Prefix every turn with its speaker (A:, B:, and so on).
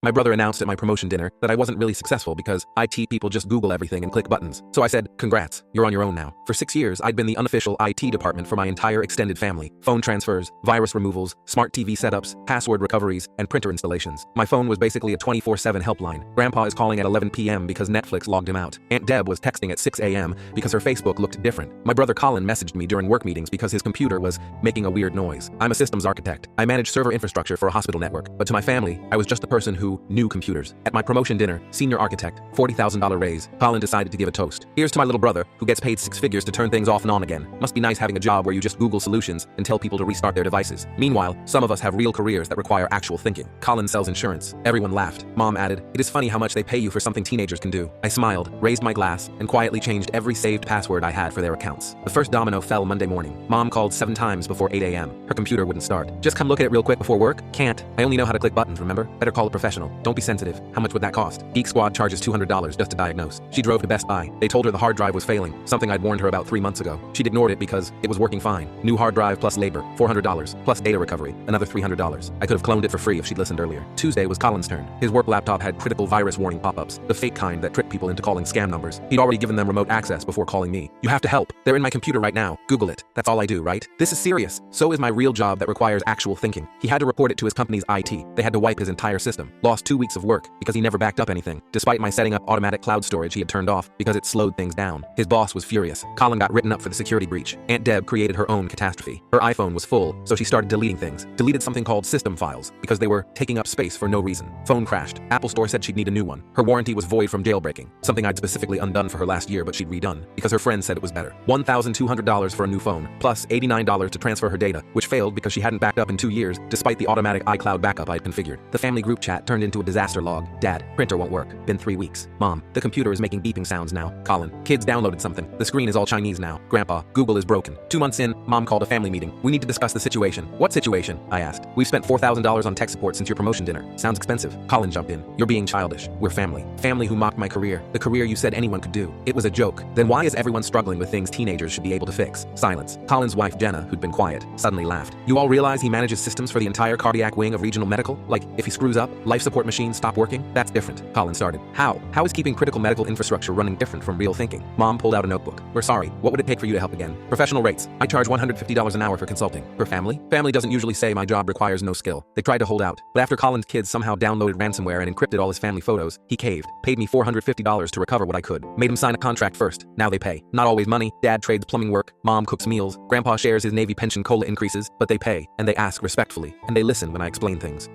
A: My brother announced at my promotion dinner that I wasn't really successful because IT people just Google everything and click buttons. So I said, congrats, you're on your own now. For 6 years, I'd been the unofficial IT department for my entire extended family. Phone transfers, virus removals, smart TV setups, password recoveries, and printer installations. My phone was basically a 24/7 helpline. Grandpa is calling at 11 p.m. because Netflix logged him out. Aunt Deb was texting at 6 a.m. because her Facebook looked different. My brother Colin messaged me during work meetings because his computer was making a weird noise. I'm a systems architect. I manage server infrastructure for a hospital network, but to my family, I was just a person who knew computers. At my promotion dinner, senior architect, $40,000 raise, Colin decided to give a toast. Here's to my little brother, who gets paid 6 figures to turn things off and on again. Must be nice having a job where you just Google solutions and tell people to restart their devices. Meanwhile, some of us have real careers that require actual thinking. Colin sells insurance. Everyone laughed. Mom added, it is funny how much they pay you for something teenagers can do. I smiled, raised my glass, and quietly changed every saved password I had for their accounts. The first domino fell Monday morning. Mom called 7 times before 8 a.m. Her computer wouldn't start. Just come look at it real quick before work? Can't. I only know how to click buttons, remember? Better call a professional. Don't be sensitive. How much would that cost? Geek Squad charges $200 just to diagnose. She drove to Best Buy. They told her the hard drive was failing, something I'd warned her about 3 months ago. She'd ignored it because it was working fine. New hard drive plus labor, $400, plus data recovery, another $300. I could have cloned it for free if she'd listened earlier. Tuesday was Colin's turn. His work laptop had critical virus warning pop-ups, the fake kind that trick people into calling scam numbers. He'd already given them remote access before calling me. You have to help. They're in my computer right now. Google it. That's all I do, right? This is serious. So is my real job that requires actual thinking. He had to report it to his company's IT. They had to wipe his entire system. Lost 2 weeks of work because he never backed up anything, despite my setting up automatic cloud storage he had turned off because it slowed things down. His boss was furious. Colin got written up for the security breach. Aunt Deb created her own catastrophe. Her iPhone was full, so she started deleting things. Deleted something called system files because they were taking up space for no reason. Phone crashed. Apple Store said she'd need a new one. Her warranty was void from jailbreaking, something I'd specifically undone for her last year but she'd redone because her friend said it was better. $1,200 for a new phone, plus $89 to transfer her data, which failed because she hadn't backed up in 2 years, despite the automatic iCloud backup I'd configured. The family group chat turned into a disaster log. Dad, printer won't work. Been 3 weeks. Mom, the computer is making beeping sounds now. Colin, kids downloaded something. The screen is all Chinese now. Grandpa, Google is broken. 2 months in, Mom called a family meeting. We need to discuss the situation. What situation? I asked. We've spent $4,000 on tech support since your promotion dinner. Sounds expensive. Colin jumped in. You're being childish. We're family. Family who mocked my career. The career you said anyone could do. It was a joke. Then why is everyone struggling with things teenagers should be able to fix? Silence. Colin's wife, Jenna, who'd been quiet, suddenly laughed. You all realize he manages systems for the entire cardiac wing of regional medical? Like, if he screws up, life support machines stop working? That's different. Colin started. How? How is keeping critical medical infrastructure running different from real thinking? Mom pulled out a notebook. We're sorry. What would it take for you to help again? Professional rates. I charge $150 an hour for consulting. For family? Family doesn't usually say my job requires no skill. They tried to hold out. But after Colin's kids somehow downloaded ransomware and encrypted all his family photos, he caved. Paid me $450 to recover what I could. Made him sign a contract first. Now they pay. Not always money. Dad trades plumbing work. Mom cooks meals. Grandpa shares his Navy pension COLA increases. But they pay. And they ask respectfully. And they listen when I explain things.